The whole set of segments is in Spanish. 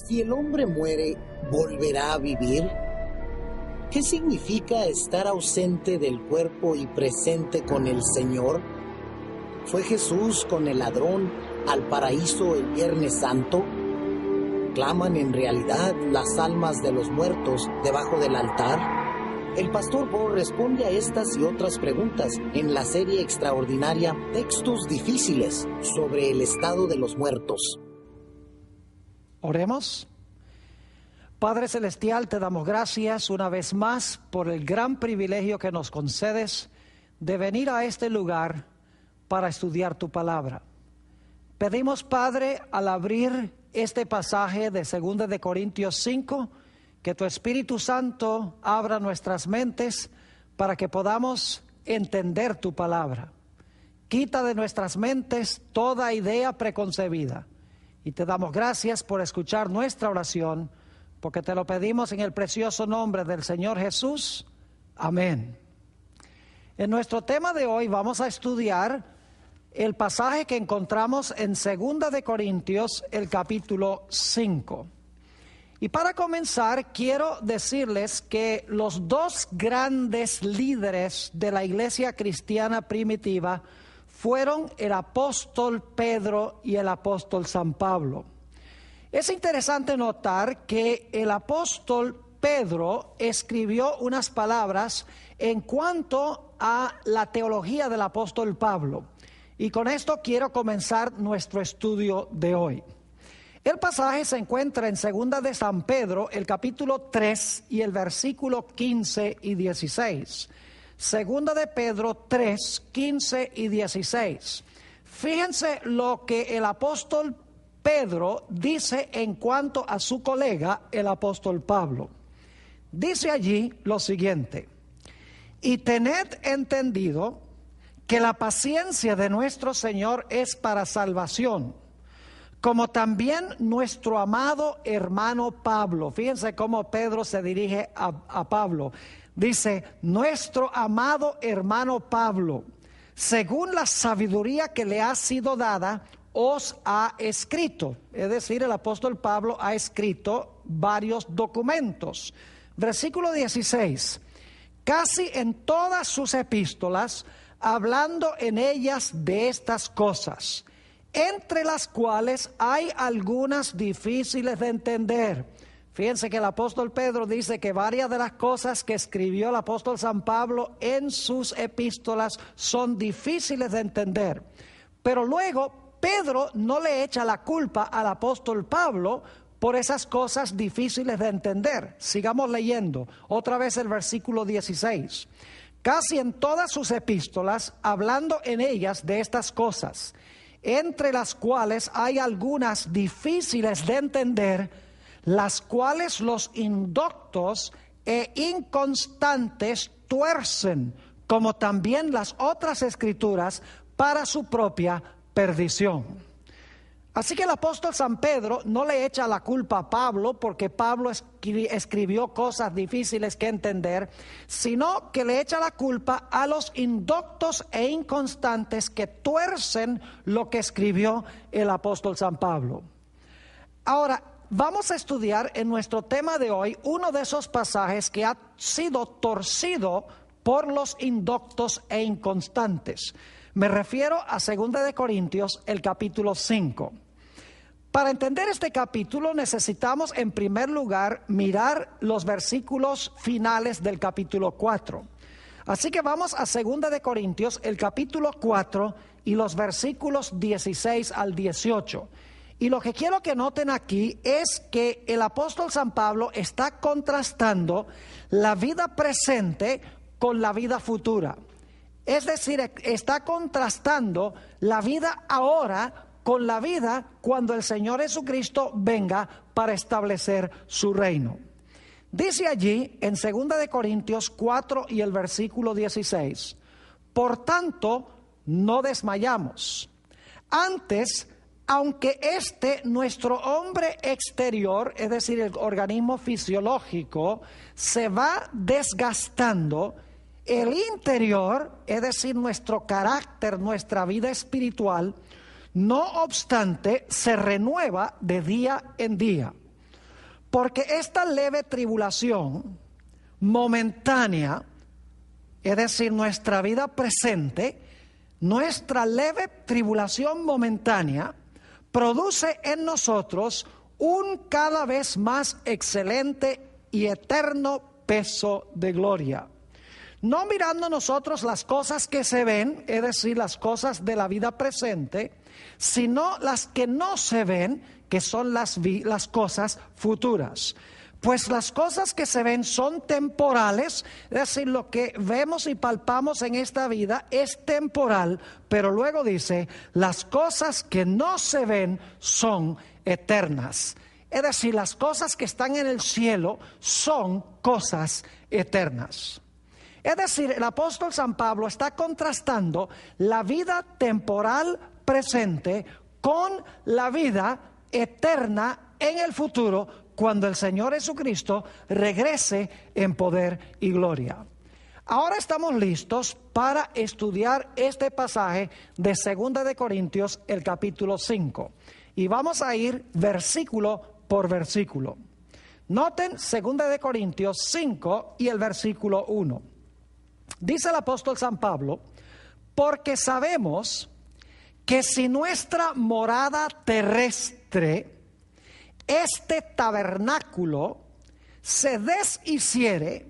Si el hombre muere, ¿volverá a vivir? ¿Qué significa estar ausente del cuerpo y presente con el Señor? ¿Fue Jesús con el ladrón al paraíso el Viernes Santo? ¿Claman en realidad las almas de los muertos debajo del altar? El pastor Bo responde a estas y otras preguntas en la serie extraordinaria Textos Difíciles sobre el estado de los muertos. Oremos. Padre Celestial, te damos gracias una vez más por el gran privilegio que nos concedes de venir a este lugar para estudiar tu palabra. Pedimos, Padre, al abrir este pasaje de 2 de Corintios 5, que tu Espíritu Santo abra nuestras mentes para que podamos entender tu palabra. Quita de nuestras mentes toda idea preconcebida. Y te damos gracias por escuchar nuestra oración, porque te lo pedimos en el precioso nombre del Señor Jesús. Amén. En nuestro tema de hoy vamos a estudiar el pasaje que encontramos en 2 de Corintios, el capítulo 5. Y para comenzar, quiero decirles que los dos grandes líderes de la iglesia cristiana primitiva fueron el apóstol Pedro y el apóstol San Pablo. Es interesante notar que el apóstol Pedro escribió unas palabras en cuanto a la teología del apóstol Pablo. Y con esto quiero comenzar nuestro estudio de hoy. El pasaje se encuentra en 2 de San Pedro, el capítulo 3 y el versículo 15 y 16. 2 de Pedro 3, 15 y 16. Fíjense lo que el apóstol Pedro dice en cuanto a su colega, el apóstol Pablo. Dice allí lo siguiente: y tened entendido que la paciencia de nuestro Señor es para salvación, como también nuestro amado hermano Pablo. Fíjense cómo Pedro se dirige a Pablo. Dice, nuestro amado hermano Pablo, según la sabiduría que le ha sido dada, os ha escrito. Es decir, el apóstol Pablo ha escrito varios documentos. Versículo 16. Casi en todas sus epístolas, hablando en ellas de estas cosas, entre las cuales hay algunas difíciles de entender. Fíjense que el apóstol Pedro dice que varias de las cosas que escribió el apóstol San Pablo en sus epístolas son difíciles de entender. Pero luego Pedro no le echa la culpa al apóstol Pablo por esas cosas difíciles de entender. Sigamos leyendo otra vez el versículo 16. Casi en todas sus epístolas, hablando en ellas de estas cosas, entre las cuales hay algunas difíciles de entender, las cuales los indoctos e inconstantes tuercen, como también las otras escrituras, para su propia perdición. Así que el apóstol San Pedro no le echa la culpa a Pablo porque Pablo escribió cosas difíciles que entender, sino que le echa la culpa a los indoctos e inconstantes que tuercen lo que escribió el apóstol San Pablo. Ahora, vamos a estudiar en nuestro tema de hoy uno de esos pasajes que ha sido torcido por los indoctos e inconstantes. Me refiero a 2 de Corintios, el capítulo 5. Para entender este capítulo necesitamos en primer lugar mirar los versículos finales del capítulo 4. Así que vamos a 2 de Corintios, el capítulo 4 y los versículos 16 al 18. Y lo que quiero que noten aquí es que el apóstol San Pablo está contrastando la vida presente con la vida futura. Es decir, está contrastando la vida ahora con la vida cuando el Señor Jesucristo venga para establecer su reino. Dice allí en 2 de Corintios 4 y el versículo 16, por tanto, no desmayamos. Antes, aunque nuestro hombre exterior, es decir, el organismo fisiológico, se va desgastando, el interior, es decir, nuestro carácter, nuestra vida espiritual, no obstante, se renueva de día en día. Porque esta leve tribulación momentánea, es decir, nuestra vida presente, nuestra leve tribulación momentánea produce en nosotros un cada vez más excelente y eterno peso de gloria. No mirando nosotros las cosas que se ven, es decir, las cosas de la vida presente, sino las que no se ven, que son las cosas futuras. Pues las cosas que se ven son temporales, es decir, lo que vemos y palpamos en esta vida es temporal, pero luego dice, las cosas que no se ven son eternas. Es decir, las cosas que están en el cielo son cosas eternas. Es decir, el apóstol San Pablo está contrastando la vida temporal presente con la vida eterna en el futuro, cuando el Señor Jesucristo regrese en poder y gloria. Ahora estamos listos para estudiar este pasaje de 2 de Corintios, el capítulo 5. Y vamos a ir versículo por versículo. Noten 2 de Corintios 5 y el versículo 1. Dice el apóstol San Pablo, porque sabemos que si nuestra morada terrestre, este tabernáculo, se deshiciere,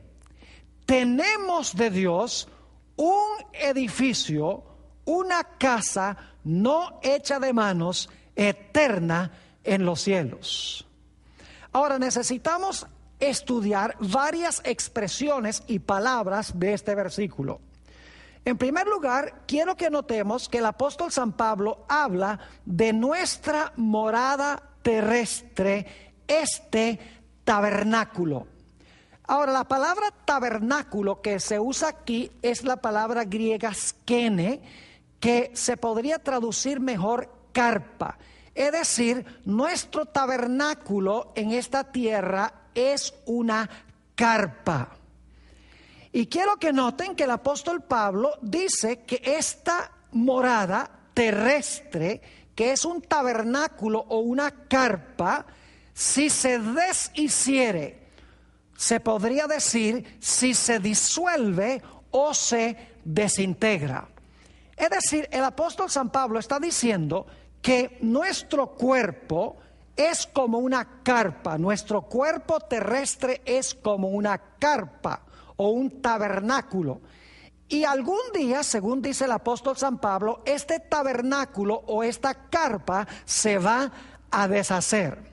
tenemos de Dios un edificio, una casa no hecha de manos, eterna en los cielos. Ahora necesitamos estudiar varias expresiones y palabras de este versículo. En primer lugar, quiero que notemos que el apóstol San Pablo habla de nuestra morada terrestre, este tabernáculo. Ahora, la palabra tabernáculo que se usa aquí es la palabra griega skene, que se podría traducir mejor carpa. Es decir, nuestro tabernáculo en esta tierra es una carpa. Y quiero que noten que el apóstol Pablo dice que esta morada terrestre, que es un tabernáculo o una carpa, si se deshiciere, se podría decir si se disuelve o se desintegra. Es decir, el apóstol San Pablo está diciendo que nuestro cuerpo es como una carpa, nuestro cuerpo terrestre es como una carpa o un tabernáculo. Y algún día, según dice el apóstol San Pablo, este tabernáculo o esta carpa se va a deshacer.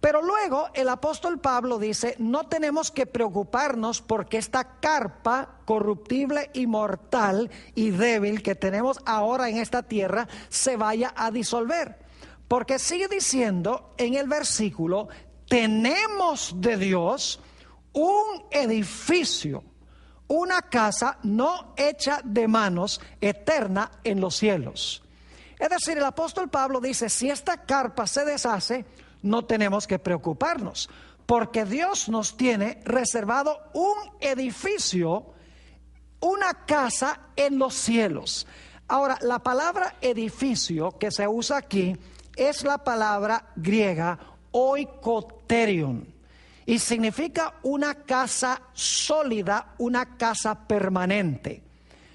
Pero luego el apóstol Pablo dice, no tenemos que preocuparnos porque esta carpa corruptible y mortal y débil que tenemos ahora en esta tierra se vaya a disolver. Porque sigue diciendo en el versículo, tenemos de Dios un edificio, una casa no hecha de manos, eterna en los cielos. Es decir, el apóstol Pablo dice, si esta carpa se deshace, no tenemos que preocuparnos, porque Dios nos tiene reservado un edificio, una casa en los cielos. Ahora, la palabra edificio que se usa aquí es la palabra griega oikoterion y significa una casa sólida, una casa permanente.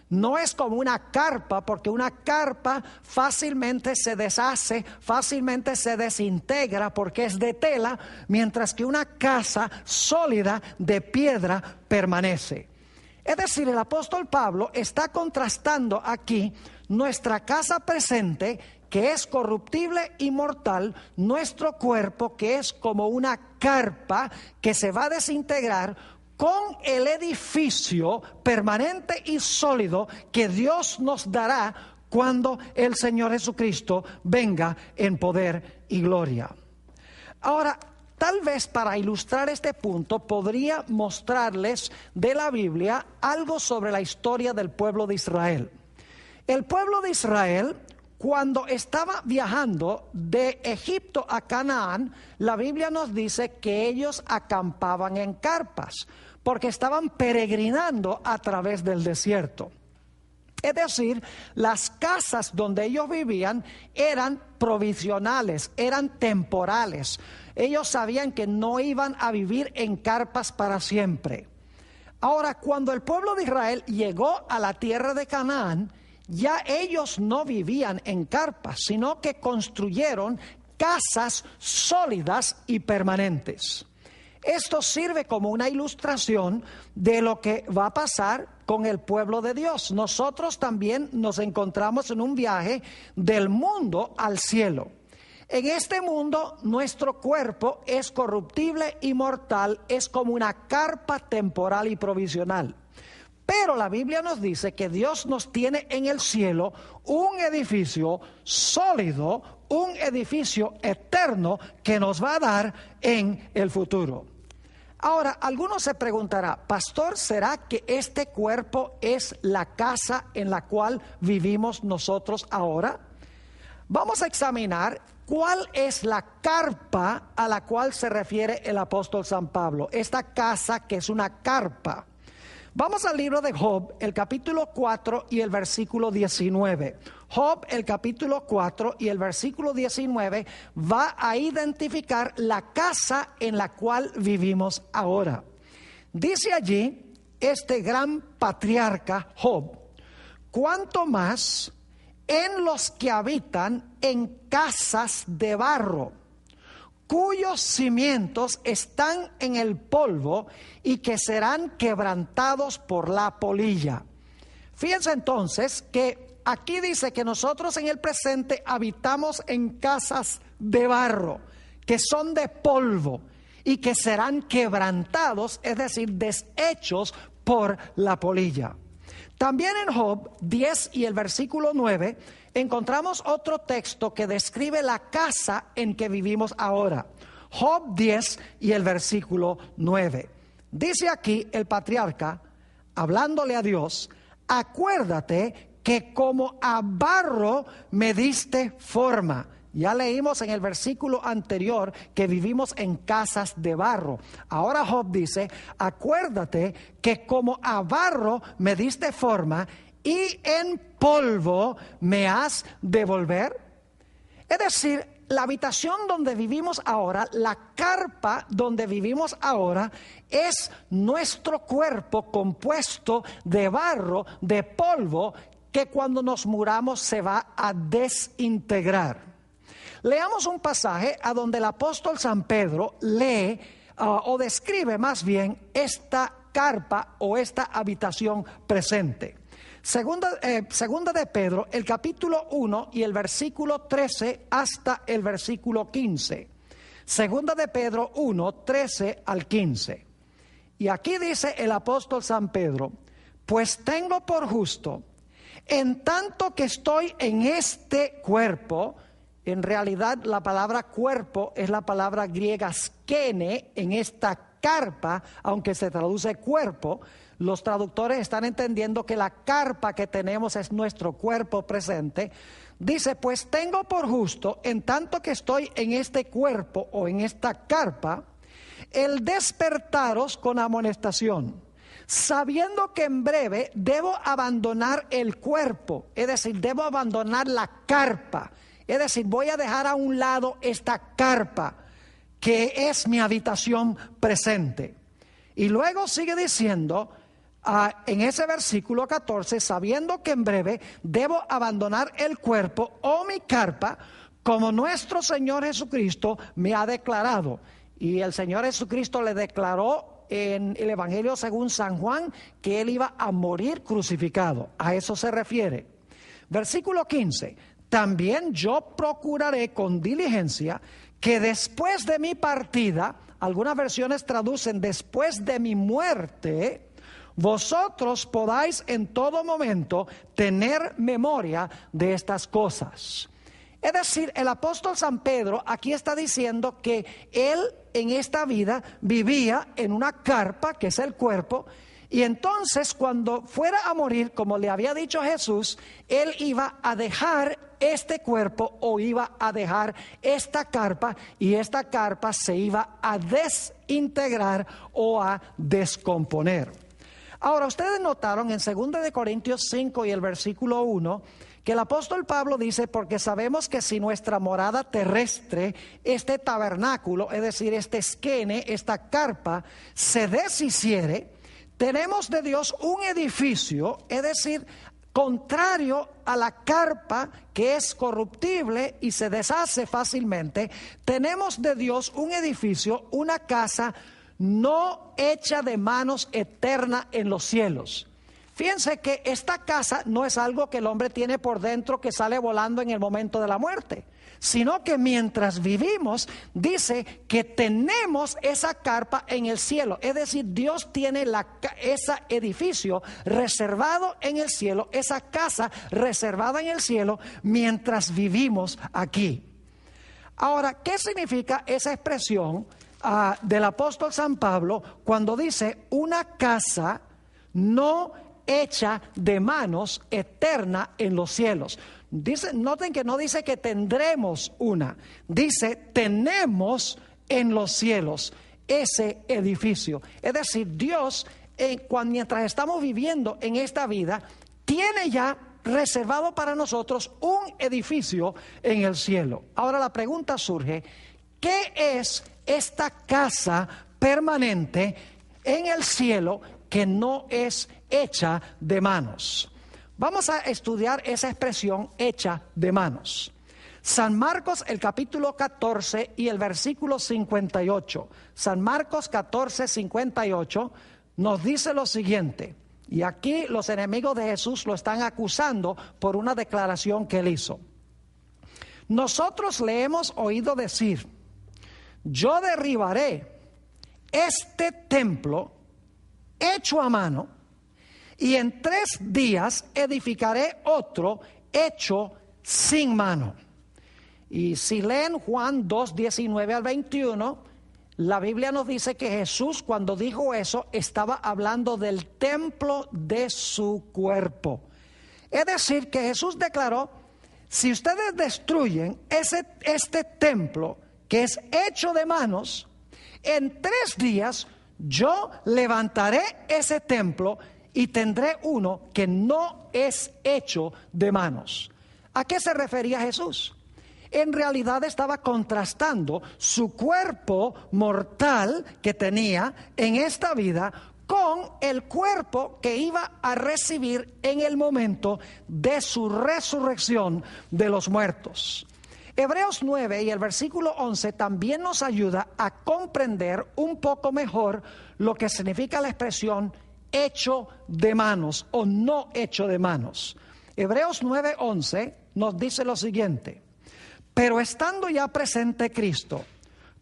No es como una carpa, porque una carpa fácilmente se deshace, fácilmente se desintegra porque es de tela, mientras que una casa sólida de piedra permanece. Es decir, el apóstol Pablo está contrastando aquí nuestra casa presente, que es corruptible y mortal, nuestro cuerpo, que es como una carpa que se va a desintegrar, con el edificio permanente y sólido que Dios nos dará cuando el Señor Jesucristo venga en poder y gloria. Ahora, tal vez para ilustrar este punto podría mostrarles de la Biblia algo sobre la historia del pueblo de Israel. El pueblo de Israel, cuando estaba viajando de Egipto a Canaán, la Biblia nos dice que ellos acampaban en carpas, porque estaban peregrinando a través del desierto. Es decir, las casas donde ellos vivían eran provisionales, eran temporales. Ellos sabían que no iban a vivir en carpas para siempre. Ahora, cuando el pueblo de Israel llegó a la tierra de Canaán, ya ellos no vivían en carpas, sino que construyeron casas sólidas y permanentes. Esto sirve como una ilustración de lo que va a pasar con el pueblo de Dios. Nosotros también nos encontramos en un viaje del mundo al cielo. En este mundo nuestro cuerpo es corruptible y mortal, es como una carpa temporal y provisional. Pero la Biblia nos dice que Dios nos tiene en el cielo un edificio sólido, un edificio eterno que nos va a dar en el futuro. Ahora, algunos se preguntarán, pastor, ¿será que este cuerpo es la casa en la cual vivimos nosotros ahora? Vamos a examinar cuál es la carpa a la cual se refiere el apóstol San Pablo. Esta casa que es una carpa. Vamos al libro de Job, el capítulo 4 y el versículo 19. Job, el capítulo 4 y el versículo 19 va a identificar la casa en la cual vivimos ahora. Dice allí este gran patriarca Job: cuanto más en los que habitan en casas de barro, cuyos cimientos están en el polvo y que serán quebrantados por la polilla. Fíjense entonces que aquí dice que nosotros en el presente habitamos en casas de barro, que son de polvo y que serán quebrantados, es decir, deshechos por la polilla. También en Job 10 y el versículo 9 encontramos otro texto que describe la casa en que vivimos ahora. Job 10 y el versículo 9. Dice aquí el patriarca, hablándole a Dios: acuérdate que como a barro me diste forma. Ya leímos en el versículo anterior que vivimos en casas de barro. Ahora Job dice: acuérdate que como a barro me diste forma y en polvo me has de volver. Es decir, la habitación donde vivimos ahora, la carpa donde vivimos ahora, es nuestro cuerpo compuesto de barro, de polvo, que cuando nos muramos se va a desintegrar. Leamos un pasaje a donde el apóstol San Pedro lee o describe más bien esta carpa o esta habitación presente. Segunda de Pedro, el capítulo 1 y el versículo 13 hasta el versículo 15. Segunda de Pedro 1, 13 al 15. Y aquí dice el apóstol San Pedro: pues tengo por justo, en tanto que estoy en este cuerpo. En realidad la palabra cuerpo es la palabra griega skene en esta carpa, aunque se traduce cuerpo. Los traductores están entendiendo que la carpa que tenemos es nuestro cuerpo presente. Dice: pues tengo por justo, en tanto que estoy en este cuerpo o en esta carpa, el despertaros con amonestación, sabiendo que en breve debo abandonar el cuerpo, es decir, debo abandonar la carpa. Es decir, voy a dejar a un lado esta carpa que es mi habitación presente. Y luego sigue diciendo en ese versículo 14: sabiendo que en breve debo abandonar el cuerpo o mi carpa, como nuestro Señor Jesucristo me ha declarado. Y el Señor Jesucristo le declaró en el Evangelio según San Juan que Él iba a morir crucificado. A eso se refiere. Versículo 15: también yo procuraré con diligencia que después de mi partida, algunas versiones traducen después de mi muerte, vosotros podáis en todo momento tener memoria de estas cosas. Es decir, el apóstol San Pedro aquí está diciendo que él en esta vida vivía en una carpa, que es el cuerpo, y entonces cuando fuera a morir, como le había dicho Jesús, él iba a dejar este cuerpo o iba a dejar esta carpa, y esta carpa se iba a desintegrar o a descomponer. Ahora, ustedes notaron en 2 de Corintios 5 y el versículo 1 que el apóstol Pablo dice: porque sabemos que si nuestra morada terrestre, este tabernáculo, es decir, este esquene, esta carpa, se deshiciere, tenemos de Dios un edificio, es decir, contrario a la carpa que es corruptible y se deshace fácilmente, tenemos de Dios un edificio, una casa no hecha de manos, eterna en los cielos. Fíjense que esta casa no es algo que el hombre tiene por dentro que sale volando en el momento de la muerte, sino que mientras vivimos, dice que tenemos esa carpa en el cielo. Es decir, Dios tiene ese edificio reservado en el cielo, esa casa reservada en el cielo, mientras vivimos aquí. Ahora, ¿qué significa esa expresión del apóstol San Pablo cuando dice una casa no hecha de manos, eterna en los cielos? Noten que no dice que tendremos una, dice tenemos en los cielos ese edificio. Es decir, Dios, mientras estamos viviendo en esta vida, tiene ya reservado para nosotros un edificio en el cielo. Ahora la pregunta surge: ¿qué es esta casa permanente en el cielo que no es hecha de manos? Vamos a estudiar esa expresión, hecha de manos. San Marcos, el capítulo 14 y el versículo 58. San Marcos 14, 58 nos dice lo siguiente. Y aquí los enemigos de Jesús lo están acusando por una declaración que él hizo. Nosotros le hemos oído decir: yo derribaré este templo hecho a mano, y en 3 días edificaré otro hecho sin mano. Y si leen Juan 2, 19 al 21, la Biblia nos dice que Jesús, cuando dijo eso, estaba hablando del templo de su cuerpo. Es decir, que Jesús declaró: si ustedes destruyen este templo que es hecho de manos, en 3 días yo levantaré ese templo y tendré uno que no es hecho de manos. ¿A qué se refería Jesús? En realidad estaba contrastando su cuerpo mortal que tenía en esta vida con el cuerpo que iba a recibir en el momento de su resurrección de los muertos. Hebreos 9 y el versículo 11 también nos ayuda a comprender un poco mejor lo que significa la expresión hecho de manos o no hecho de manos. Hebreos 9:11 nos dice lo siguiente: pero estando ya presente Cristo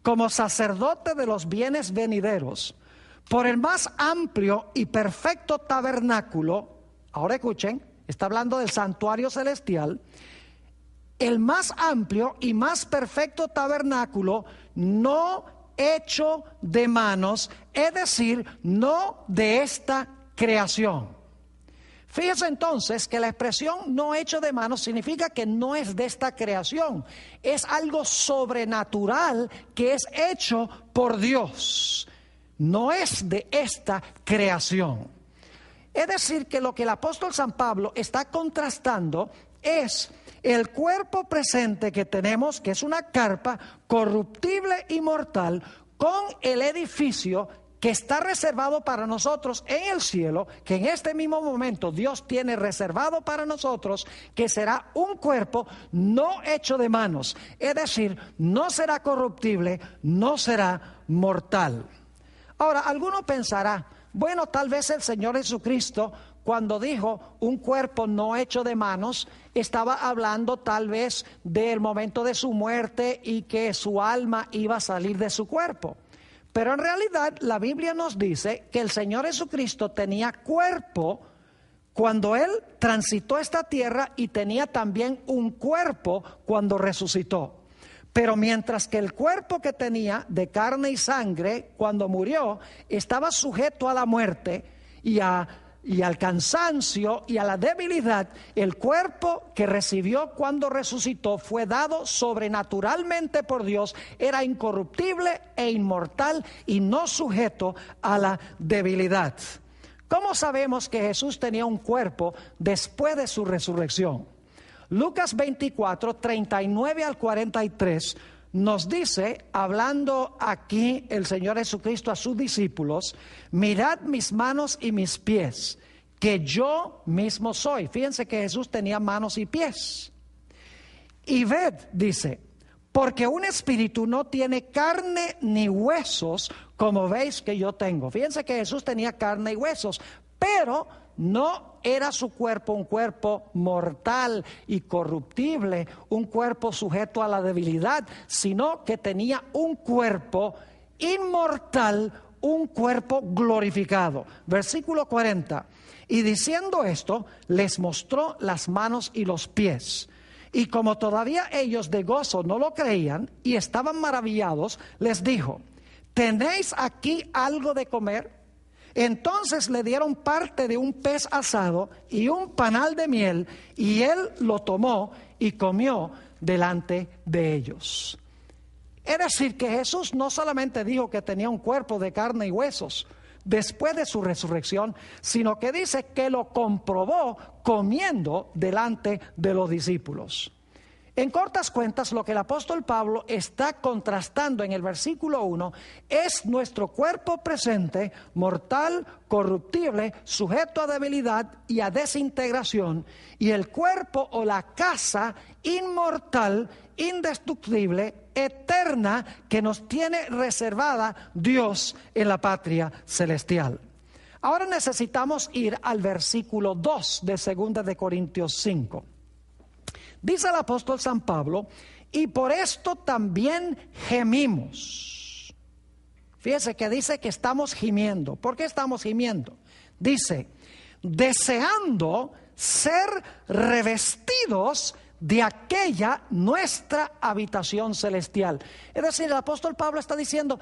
como sacerdote de los bienes venideros, por el más amplio y perfecto tabernáculo, ahora escuchen, está hablando del santuario celestial, el más amplio y más perfecto tabernáculo, no hecho de manos, es decir, no de esta creación. Fíjense entonces que la expresión no hecho de manos significa que no es de esta creación, es algo sobrenatural que es hecho por Dios, no es de esta creación. Es decir, que lo que el apóstol San Pablo está contrastando es el cuerpo presente que tenemos, que es una carpa corruptible y mortal, con el edificio que está reservado para nosotros en el cielo, que en este mismo momento Dios tiene reservado para nosotros, que será un cuerpo no hecho de manos, es decir, no será corruptible, no será mortal. Ahora, alguno pensará, bueno, tal vez el Señor Jesucristo, cuando dijo un cuerpo no hecho de manos, estaba hablando tal vez del momento de su muerte y que su alma iba a salir de su cuerpo. Pero en realidad la Biblia nos dice que el Señor Jesucristo tenía cuerpo cuando Él transitó esta tierra y tenía también un cuerpo cuando resucitó. Pero mientras que el cuerpo que tenía de carne y sangre cuando murió estaba sujeto a la muerte y al cansancio y a la debilidad, el cuerpo que recibió cuando resucitó fue dado sobrenaturalmente por Dios, era incorruptible e inmortal y no sujeto a la debilidad. ¿Cómo sabemos que Jesús tenía un cuerpo después de su resurrección? Lucas 24, 39 al 43 nos dice, hablando aquí el Señor Jesucristo a sus discípulos: mirad mis manos y mis pies, que yo mismo soy. Fíjense que Jesús tenía manos y pies. Y ved, dice, porque un espíritu no tiene carne ni huesos, como veis que yo tengo. Fíjense que Jesús tenía carne y huesos, pero no era su cuerpo un cuerpo mortal y corruptible, un cuerpo sujeto a la debilidad, sino que tenía un cuerpo inmortal, un cuerpo glorificado. Versículo 40. Y diciendo esto, les mostró las manos y los pies. Y como todavía ellos de gozo no lo creían y estaban maravillados, les dijo: ¿tenéis aquí algo de comer? Entonces le dieron parte de un pez asado y un panal de miel, y él lo tomó y comió delante de ellos. Es decir, que Jesús no solamente dijo que tenía un cuerpo de carne y huesos después de su resurrección, sino que dice que lo comprobó comiendo delante de los discípulos. En cortas cuentas, lo que el apóstol Pablo está contrastando en el versículo 1 es nuestro cuerpo presente, mortal, corruptible, sujeto a debilidad y a desintegración, y el cuerpo o la casa inmortal, indestructible, eterna, que nos tiene reservada Dios en la patria celestial. Ahora necesitamos ir al versículo 2 de 2 de Corintios 5. Dice el apóstol San Pablo: y por esto también gemimos. Fíjese que dice que estamos gimiendo. ¿Por qué estamos gimiendo? Dice, deseando ser revestidos de aquella nuestra habitación celestial. Es decir, el apóstol Pablo está diciendo,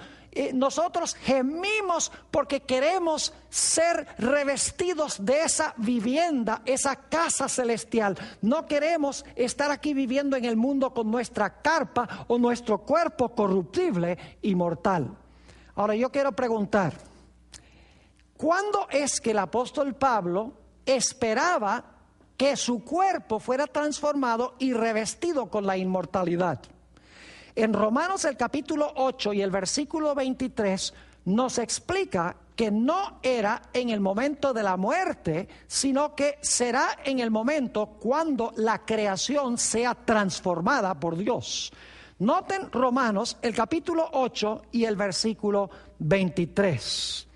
nosotros gemimos porque queremos ser revestidos de esa vivienda, esa casa celestial. No queremos estar aquí viviendo en el mundo con nuestra carpa o nuestro cuerpo corruptible y mortal. Ahora yo quiero preguntar, ¿cuándo es que el apóstol Pablo esperaba que su cuerpo fuera transformado y revestido con la inmortalidad? En Romanos el capítulo 8 y el versículo 23 nos explica que no era en el momento de la muerte, sino que será en el momento cuando la creación sea transformada por Dios. Noten Romanos el capítulo 8 y el versículo 23.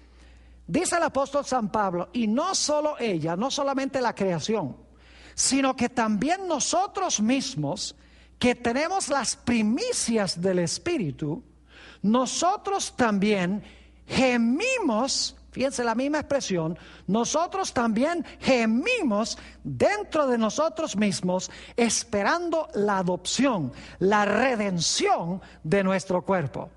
Dice el apóstol San Pablo, y no solo ella, no solamente la creación, sino que también nosotros mismos, que tenemos las primicias del Espíritu, nosotros también gemimos, fíjense la misma expresión, nosotros también gemimos dentro de nosotros mismos, esperando la adopción, la redención de nuestro cuerpo.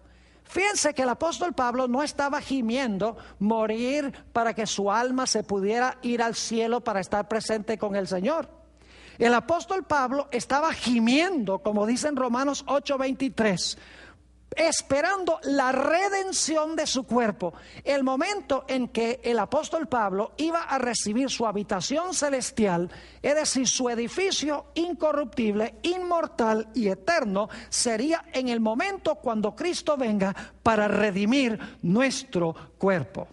Fíjense que el apóstol Pablo no estaba gimiendo morir para que su alma se pudiera ir al cielo para estar presente con el Señor. El apóstol Pablo estaba gimiendo, como dice en Romanos 8:23, esperando la redención de su cuerpo. El momento en que el apóstol Pablo iba a recibir su habitación celestial, es decir, su edificio incorruptible, inmortal y eterno, sería en el momento cuando Cristo venga para redimir nuestro cuerpo.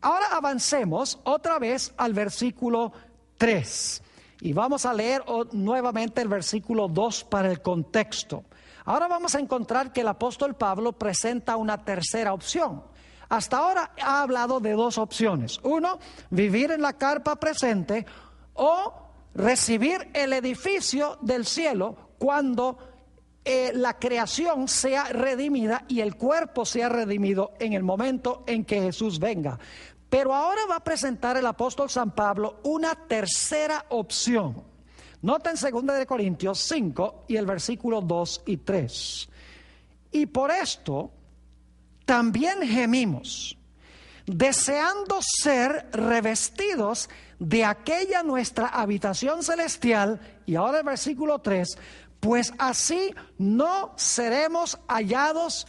Ahora avancemos otra vez al versículo 3 y vamos a leer nuevamente el versículo 2 para el contexto. Ahora vamos a encontrar que el apóstol Pablo presenta una tercera opción. Hasta ahora ha hablado de dos opciones. Uno, vivir en la carpa presente, o recibir el edificio del cielo cuando la creación sea redimida y el cuerpo sea redimido en el momento en que Jesús venga. Pero ahora va a presentar el apóstol San Pablo una tercera opción. Noten 2 de Corintios 5 y el versículo 2 y 3. Y por esto también gemimos, deseando ser revestidos de aquella nuestra habitación celestial. Y ahora el versículo 3, pues así no seremos hallados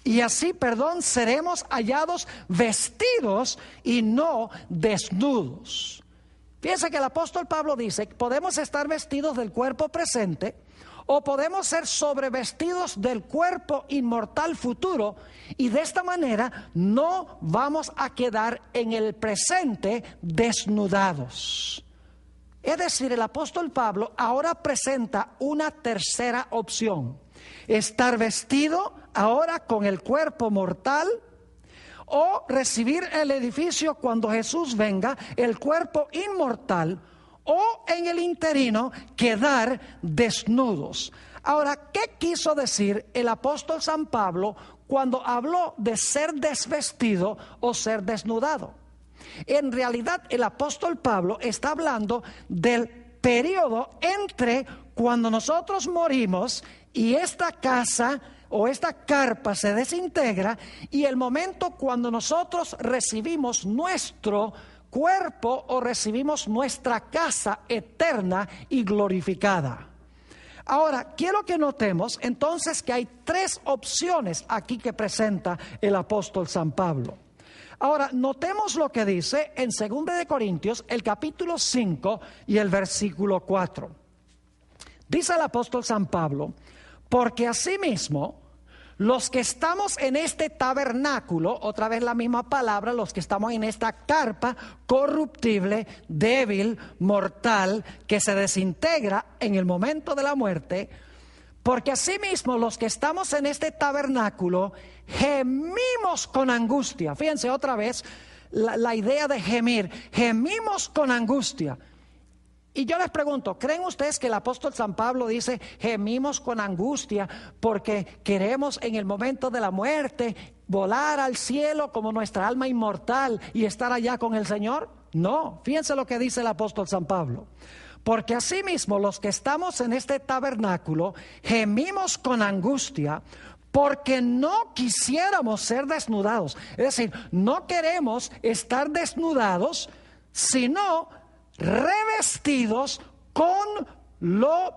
y así, seremos hallados vestidos y no desnudos. Fíjense que el apóstol Pablo dice que podemos estar vestidos del cuerpo presente o podemos ser sobrevestidos del cuerpo inmortal futuro, y de esta manera no vamos a quedar en el presente desnudados. Es decir, el apóstol Pablo ahora presenta una tercera opción: estar vestido ahora con el cuerpo mortal, o recibir el edificio cuando Jesús venga, el cuerpo inmortal, o en el interino quedar desnudos. Ahora, ¿qué quiso decir el apóstol San Pablo cuando habló de ser desvestido o ser desnudado? En realidad, el apóstol Pablo está hablando del periodo entre cuando nosotros morimos y esta casa o esta carpa se desintegra, y el momento cuando nosotros recibimos nuestro cuerpo o recibimos nuestra casa eterna y glorificada. Ahora, quiero que notemos entonces que hay tres opciones aquí que presenta el apóstol San Pablo. Ahora, notemos lo que dice en 2 de Corintios, el capítulo 5 y el versículo 4. Dice el apóstol San Pablo: porque asimismo, los que estamos en este tabernáculo, otra vez la misma palabra, los que estamos en esta carpa corruptible, débil, mortal, que se desintegra en el momento de la muerte, porque asimismo los que estamos en este tabernáculo gemimos con angustia. Fíjense otra vez la idea de gemir, gemimos con angustia. Y yo les pregunto, ¿creen ustedes que el apóstol San Pablo dice gemimos con angustia porque queremos en el momento de la muerte volar al cielo como nuestra alma inmortal y estar allá con el Señor? No, fíjense lo que dice el apóstol San Pablo: porque asimismo los que estamos en este tabernáculo gemimos con angustia porque no quisiéramos ser desnudados. Es decir, no queremos estar desnudados, sino revestidos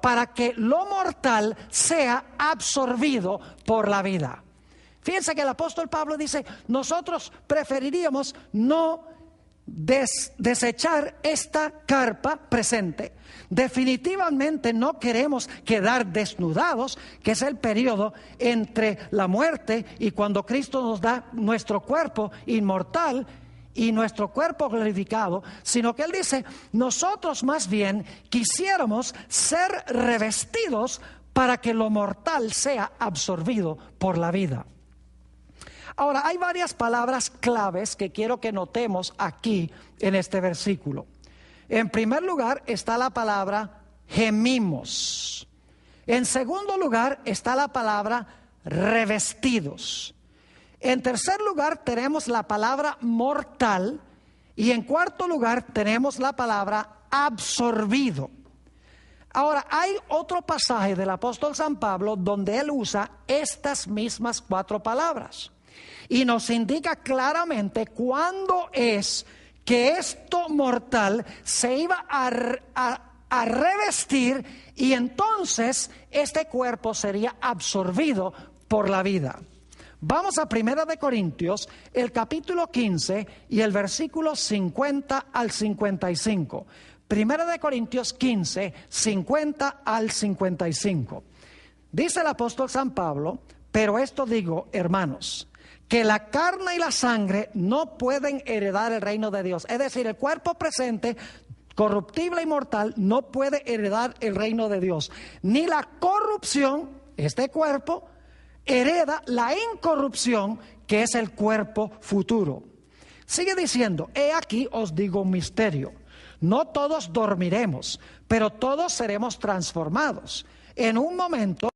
para que lo mortal sea absorbido por la vida. Fíjense que el apóstol Pablo dice: nosotros preferiríamos no desechar esta carpa presente. Definitivamente no queremos quedar desnudados, que es el periodo entre la muerte y cuando Cristo nos da nuestro cuerpo inmortal y nuestro cuerpo glorificado, sino que él dice: nosotros más bien quisiéramos ser revestidos para que lo mortal sea absorbido por la vida. Ahora, hay varias palabras claves que quiero que notemos aquí en este versículo. En primer lugar está la palabra gemimos. En segundo lugar está la palabra revestidos. En tercer lugar tenemos la palabra mortal, y en cuarto lugar tenemos la palabra absorbido. Ahora, hay otro pasaje del apóstol San Pablo donde él usa estas mismas cuatro palabras y nos indica claramente cuándo es que esto mortal se iba a revestir, y entonces este cuerpo sería absorbido por la vida. Vamos a 1 de Corintios, el capítulo 15 y el versículo 50 al 55. 1 de Corintios 15, 50 al 55. Dice el apóstol San Pablo: pero esto digo, hermanos, que la carne y la sangre no pueden heredar el reino de Dios. Es decir, el cuerpo presente, corruptible y mortal, no puede heredar el reino de Dios. Ni la corrupción, este cuerpo, hereda la incorrupción, que es el cuerpo futuro. Sigue diciendo: he aquí os digo un misterio. No todos dormiremos, pero todos seremos transformados. En un momento,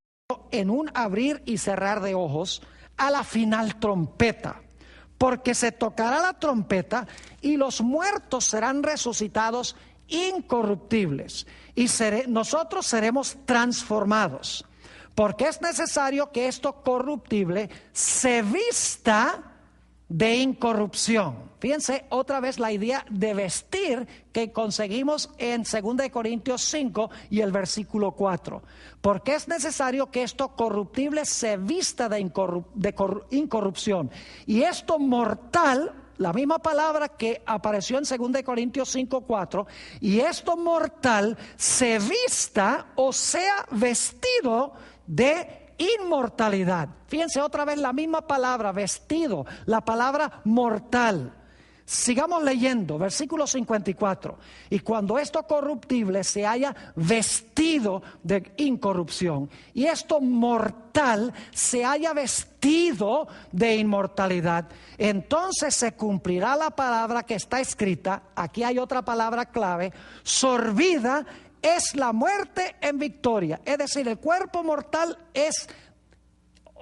en un abrir y cerrar de ojos, a la final trompeta. Porque se tocará la trompeta y los muertos serán resucitados incorruptibles. Y nosotros seremos transformados. Porque es necesario que esto corruptible se vista de incorrupción. Fíjense otra vez la idea de vestir que conseguimos en 2 Corintios 5 y el versículo 4. Porque es necesario que esto corruptible se vista de incorrupción. Y esto mortal, la misma palabra que apareció en 2 Corintios 5, 4, y esto mortal se vista o sea vestido de inmortalidad. Fíjense otra vez la misma palabra, vestido, la palabra mortal. Sigamos leyendo, versículo 54. Y cuando esto corruptible se haya vestido de incorrupción y esto mortal se haya vestido de inmortalidad, entonces se cumplirá la palabra que está escrita. Aquí hay otra palabra clave: sorbida es la muerte en victoria. Es decir, el cuerpo mortal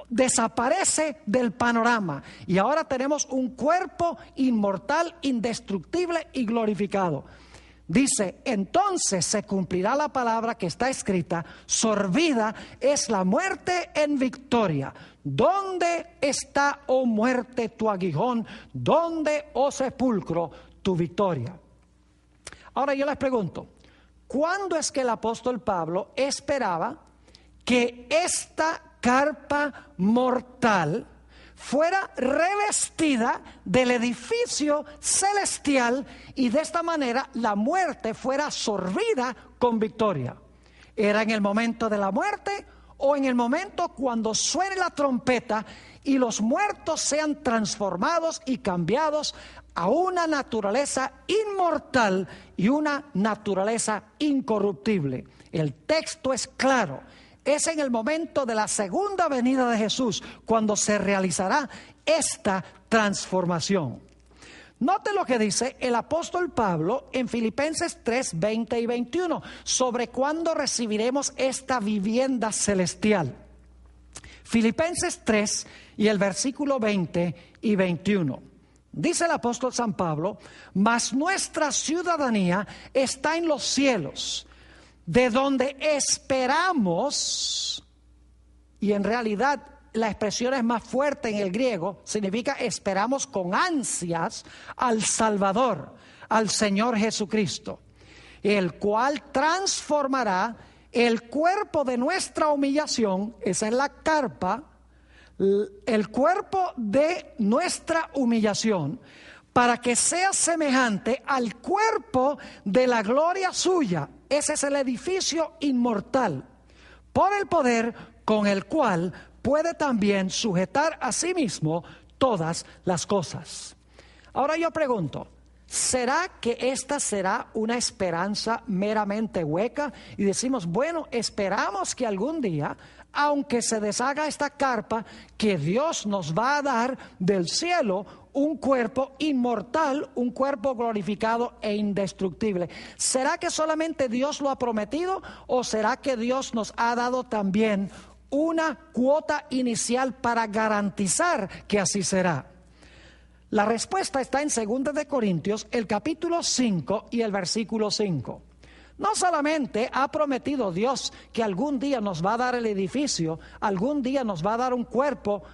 desaparece del panorama y ahora tenemos un cuerpo inmortal, indestructible y glorificado. Dice, entonces se cumplirá la palabra que está escrita: sorbida es la muerte en victoria. ¿Dónde está, oh muerte, tu aguijón? ¿Dónde, oh sepulcro, tu victoria? Ahora yo les pregunto, ¿cuándo es que el apóstol Pablo esperaba que esta carpa mortal fuera revestida del edificio celestial y de esta manera la muerte fuera sorbida con victoria? ¿Era en el momento de la muerte o en el momento cuando suene la trompeta y los muertos sean transformados y cambiados a una naturaleza inmortal y una naturaleza incorruptible? El texto es claro. Es en el momento de la segunda venida de Jesús cuando se realizará esta transformación. Note lo que dice el apóstol Pablo en Filipenses 3, 20 y 21 sobre cuándo recibiremos esta vivienda celestial. Filipenses 3 y el versículo 20 y 21. Dice el apóstol San Pablo: mas nuestra ciudadanía está en los cielos, de donde esperamos, y en realidad la expresión es más fuerte en el griego, significa esperamos con ansias al Salvador, al Señor Jesucristo, el cual transformará el cuerpo de nuestra humillación, esa es la carpa, el cuerpo de nuestra humillación, para que sea semejante al cuerpo de la gloria suya. Ese es el edificio inmortal, por el poder con el cual puede también sujetar a sí mismo todas las cosas. Ahora yo pregunto, ¿será que esta será una esperanza meramente hueca? Y decimos, bueno, esperamos que algún día, aunque se deshaga esta carpa, que Dios nos va a dar del cielo un cuerpo inmortal, un cuerpo glorificado e indestructible. ¿Será que solamente Dios lo ha prometido o será que Dios nos ha dado también una cuota inicial para garantizar que así será? La respuesta está en 2 Corintios, el capítulo 5 y el versículo 5. No solamente ha prometido Dios que algún día nos va a dar el edificio, algún día nos va a dar un cuerpo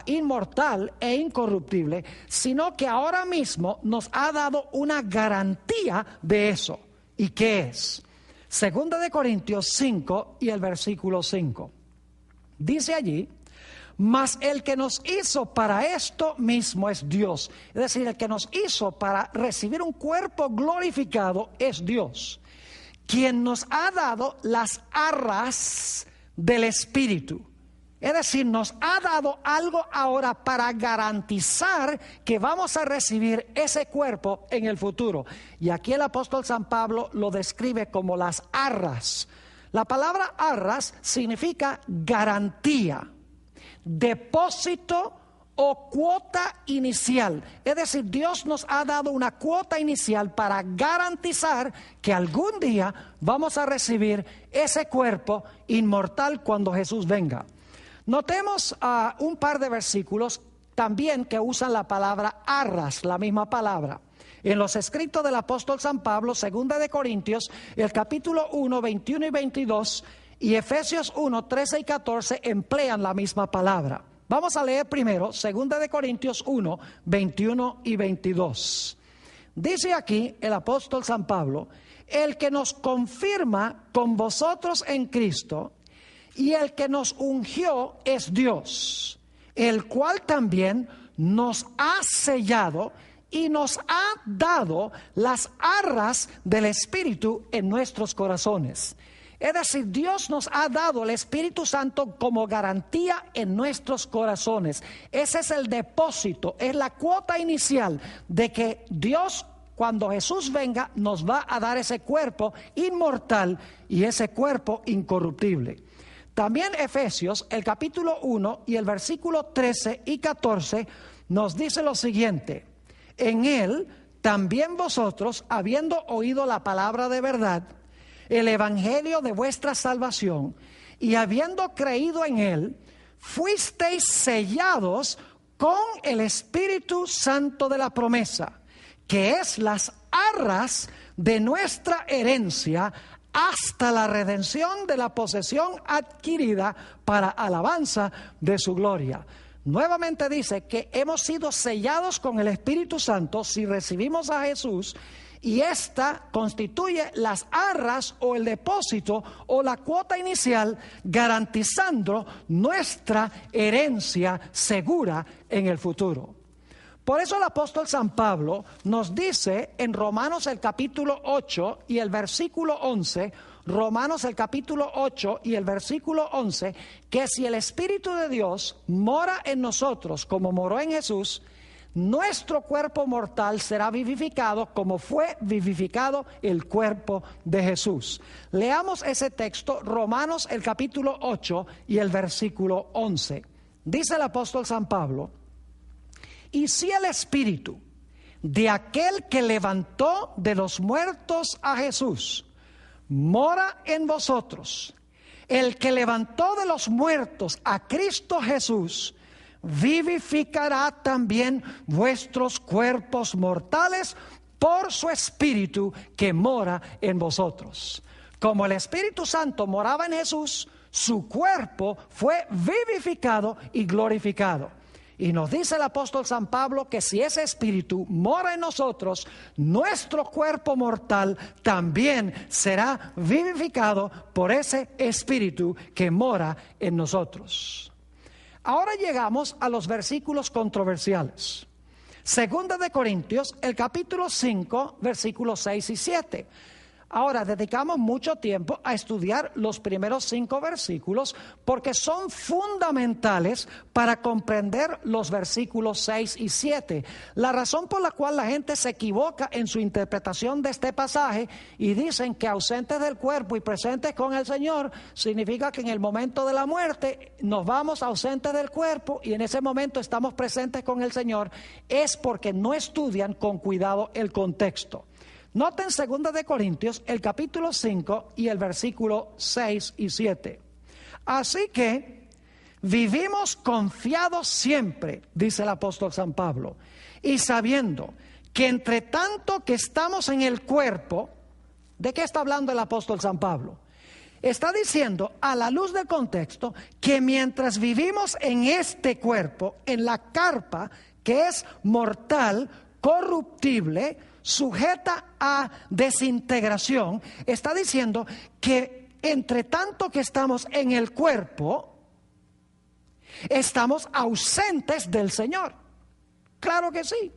inmortal e incorruptible, sino que ahora mismo nos ha dado una garantía de eso. ¿Y qué es? 2 Corintios 5 y el versículo 5. Dice allí: mas el que nos hizo para esto mismo es Dios. Es decir, el que nos hizo para recibir un cuerpo glorificado es Dios, quien nos ha dado las arras del Espíritu. Es decir, nos ha dado algo ahora para garantizar que vamos a recibir ese cuerpo en el futuro. Y aquí el apóstol San Pablo lo describe como las arras. La palabra arras significa garantía, depósito o cuota inicial. Es decir, Dios nos ha dado una cuota inicial para garantizar que algún día vamos a recibir ese cuerpo inmortal cuando Jesús venga. Notemos un par de versículos también que usan la palabra arras, la misma palabra. En los escritos del apóstol San Pablo, 2 Corintios, el capítulo 1, 21 y 22, y Efesios 1, 13 y 14 emplean la misma palabra. Vamos a leer primero 2 Corintios 1, 21 y 22. Dice aquí el apóstol San Pablo: el que nos confirma con vosotros en Cristo y el que nos ungió es Dios, el cual también nos ha sellado y nos ha dado las arras del Espíritu en nuestros corazones. Es decir, Dios nos ha dado el Espíritu Santo como garantía en nuestros corazones. Ese es el depósito, es la cuota inicial de que Dios, cuando Jesús venga, nos va a dar ese cuerpo inmortal y ese cuerpo incorruptible. También Efesios, el capítulo 1 y el versículo 13 y 14 nos dice lo siguiente: en él también vosotros, habiendo oído la palabra de verdad, el evangelio de vuestra salvación, y habiendo creído en él, fuisteis sellados con el Espíritu Santo de la promesa, que es las arras de nuestra herencia hasta la redención de la posesión adquirida para alabanza de su gloria. Nuevamente dice que hemos sido sellados con el Espíritu Santo si recibimos a Jesús, y esta constituye las arras o el depósito o la cuota inicial, garantizando nuestra herencia segura en el futuro. Por eso el apóstol San Pablo nos dice en Romanos el capítulo 8 y el versículo 11, Romanos el capítulo 8 y el versículo 11, que si el Espíritu de Dios mora en nosotros como moró en Jesús, nuestro cuerpo mortal será vivificado como fue vivificado el cuerpo de Jesús. Leamos ese texto, Romanos el capítulo 8 y el versículo 11. Dice el apóstol San Pablo: y si el Espíritu de aquel que levantó de los muertos a Jesús mora en vosotros, el que levantó de los muertos a Cristo Jesús vivificará también vuestros cuerpos mortales por su Espíritu que mora en vosotros. Como el Espíritu Santo moraba en Jesús, su cuerpo fue vivificado y glorificado. Y nos dice el apóstol San Pablo que si ese Espíritu mora en nosotros, nuestro cuerpo mortal también será vivificado por ese Espíritu que mora en nosotros. Ahora llegamos a los versículos controversiales. 2 Corintios, el capítulo 5, versículos 6 y 7. Ahora dedicamos mucho tiempo a estudiar los primeros 5 versículos porque son fundamentales para comprender los versículos 6 y 7. La razón por la cual la gente se equivoca en su interpretación de este pasaje y dicen que ausentes del cuerpo y presentes con el Señor significa que en el momento de la muerte nos vamos ausentes del cuerpo y en ese momento estamos presentes con el Señor, es porque no estudian con cuidado el contexto. Noten 2 de Corintios, el capítulo 5 y el versículo 6 y 7. Así que vivimos confiados siempre, dice el apóstol San Pablo, y sabiendo que entre tanto que estamos en el cuerpo, ¿de qué está hablando el apóstol San Pablo? Está diciendo, a la luz del contexto, que mientras vivimos en este cuerpo, en la carpa, que es mortal, corruptible, sujeta a desintegración, está diciendo que entre tanto que estamos en el cuerpo, estamos ausentes del Señor. Claro que sí.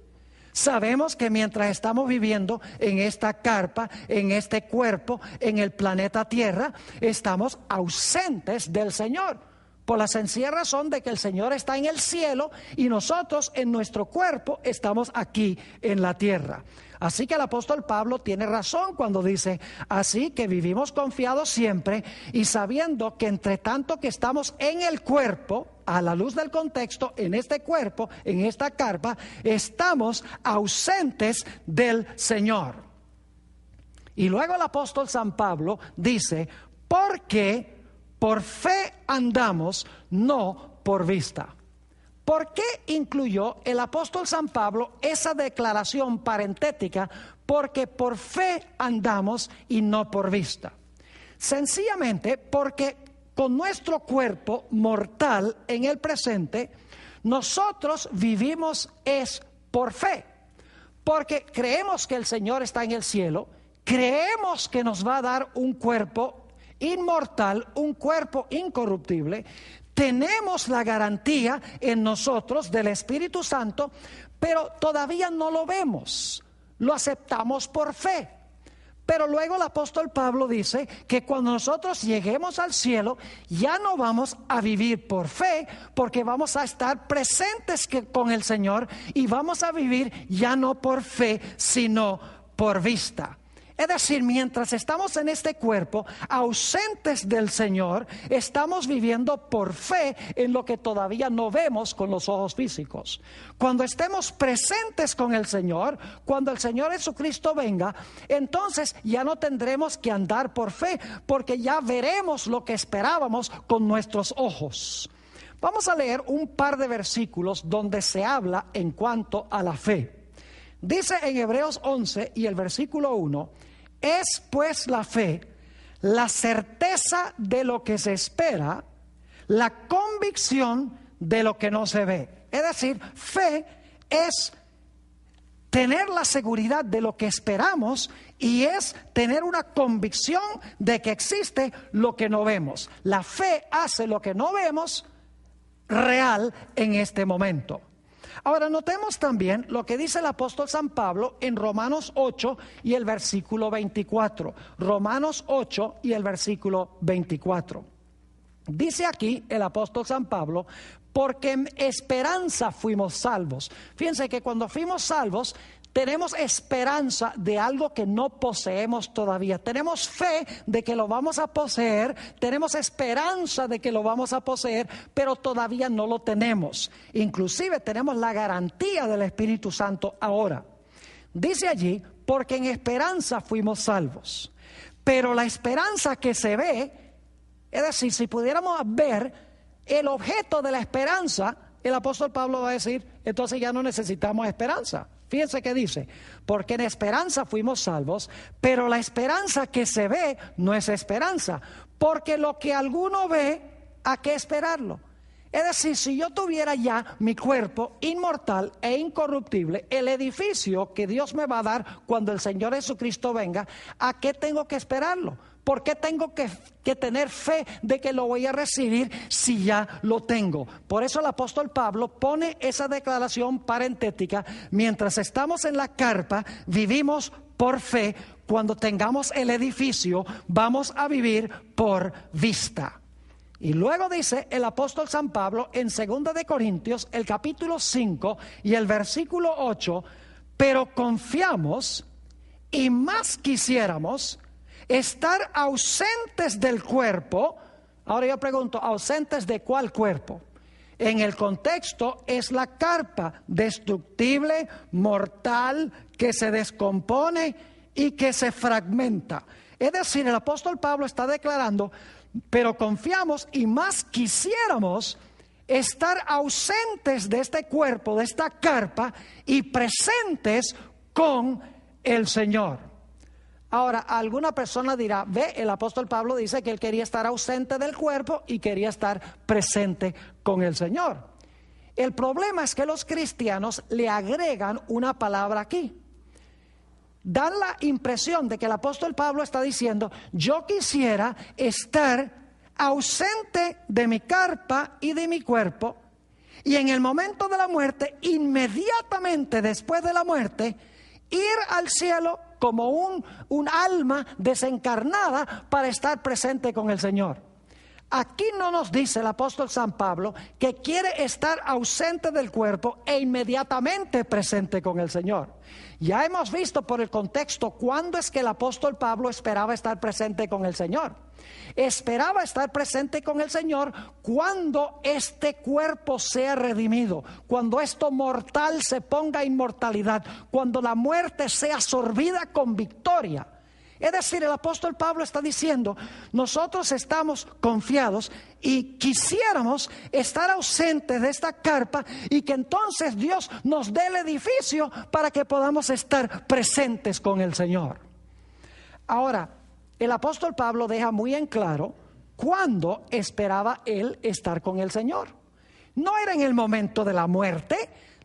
Sabemos que mientras estamos viviendo en esta carpa, en este cuerpo, en el planeta Tierra, estamos ausentes del Señor. Por la sencilla razón de que el Señor está en el cielo y nosotros en nuestro cuerpo estamos aquí en la tierra. Así que el apóstol Pablo tiene razón cuando dice, así que vivimos confiados siempre y sabiendo que entre tanto que estamos en el cuerpo, a la luz del contexto, en este cuerpo, en esta carpa, estamos ausentes del Señor. Y luego el apóstol San Pablo dice, porque por fe andamos, no por vista. ¿Por qué incluyó el apóstol San Pablo esa declaración parentética? Porque por fe andamos y no por vista. Sencillamente porque con nuestro cuerpo mortal en el presente, nosotros vivimos es por fe, porque creemos que el Señor está en el cielo, creemos que nos va a dar un cuerpo inmortal, un cuerpo incorruptible, tenemos la garantía en nosotros del Espíritu Santo, pero todavía no lo vemos, lo aceptamos por fe. Pero luego el apóstol Pablo dice que cuando nosotros lleguemos al cielo, ya no vamos a vivir por fe, porque vamos a estar presentes con el Señor y vamos a vivir ya no por fe, sino por vista. Es decir, mientras estamos en este cuerpo, ausentes del Señor, estamos viviendo por fe en lo que todavía no vemos con los ojos físicos. Cuando estemos presentes con el Señor, cuando el Señor Jesucristo venga, entonces ya no tendremos que andar por fe, porque ya veremos lo que esperábamos con nuestros ojos. Vamos a leer un par de versículos donde se habla en cuanto a la fe. Dice en Hebreos 11 y el versículo 1, es pues la fe, la certeza de lo que se espera, la convicción de lo que no se ve. Es decir, fe es tener la seguridad de lo que esperamos y es tener una convicción de que existe lo que no vemos. La fe hace lo que no vemos real en este momento. Ahora notemos también lo que dice el apóstol San Pablo en Romanos 8 y el versículo 24. Romanos 8 y el versículo 24. Dice aquí el apóstol San Pablo, porque en esperanza fuimos salvos. Fíjense que cuando fuimos salvos, tenemos esperanza de algo que no poseemos todavía. Tenemos fe de que lo vamos a poseer, tenemos esperanza de que lo vamos a poseer, pero todavía no lo tenemos. Inclusive tenemos la garantía del Espíritu Santo ahora. Dice allí, porque en esperanza fuimos salvos. Pero la esperanza que se ve, es decir, si pudiéramos ver el objeto de la esperanza, el apóstol Pablo va a decir, entonces ya no necesitamos esperanza. Fíjense que dice, porque en esperanza fuimos salvos, pero la esperanza que se ve no es esperanza, porque lo que alguno ve, ¿a qué esperarlo? Es decir, si yo tuviera ya mi cuerpo inmortal e incorruptible, el edificio que Dios me va a dar cuando el Señor Jesucristo venga, ¿a qué tengo que esperarlo? ¿Por qué tengo que tener fe de que lo voy a recibir si ya lo tengo? Por eso el apóstol Pablo pone esa declaración parentética. Mientras estamos en la carpa, vivimos por fe. Cuando tengamos el edificio, vamos a vivir por vista. Y luego dice el apóstol San Pablo en 2 de Corintios, el capítulo 5 y el versículo 8, pero confiamos y más quisiéramos estar ausentes del cuerpo. Ahora yo pregunto, ¿ausentes de cuál cuerpo? En el contexto es la carpa, destructible, mortal, que se descompone y que se fragmenta. Es decir, el apóstol Pablo está declarando, pero confiamos y más quisiéramos estar ausentes de este cuerpo, de esta carpa, y presentes con el Señor. Ahora, alguna persona dirá, ve, el apóstol Pablo dice que él quería estar ausente del cuerpo y quería estar presente con el Señor. El problema es que los cristianos le agregan una palabra aquí. Dan la impresión de que el apóstol Pablo está diciendo, yo quisiera estar ausente de mi carpa y de mi cuerpo, y en el momento de la muerte, inmediatamente después de la muerte, ir al cielo como un alma desencarnada para estar presente con el Señor. Aquí no nos dice el apóstol San Pablo que quiere estar ausente del cuerpo e inmediatamente presente con el Señor. Ya hemos visto por el contexto cuándo es que el apóstol Pablo esperaba estar presente con el Señor. Esperaba estar presente con el Señor cuando este cuerpo sea redimido, cuando esto mortal se ponga inmortalidad, cuando la muerte sea absorbida con victoria. Es decir, el apóstol Pablo está diciendo, nosotros estamos confiados y quisiéramos estar ausentes de esta carpa y que entonces Dios nos dé el edificio para que podamos estar presentes con el Señor. Ahora, el apóstol Pablo deja muy en claro ¿cuándo esperaba él estar con el Señor? No era en el momento de la muerte,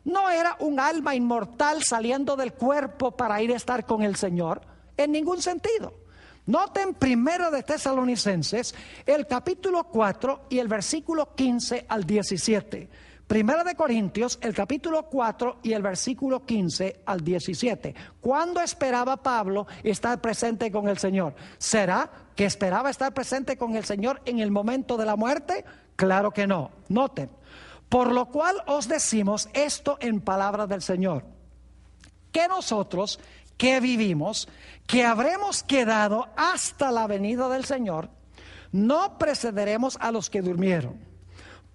no era un alma inmortal saliendo del cuerpo para ir a estar con el Señor, en ningún sentido. Noten 1 de Tesalonicenses, el capítulo 4 y el versículo 15 al 17. 1 de Corintios, el capítulo 4 y el versículo 15 al 17. ¿Cuándo esperaba Pablo estar presente con el Señor? ¿Será que esperaba estar presente con el Señor en el momento de la muerte? Claro que no. Noten, por lo cual os decimos esto en palabra del Señor, que nosotros que vivimos, que habremos quedado hasta la venida del Señor, no precederemos a los que durmieron.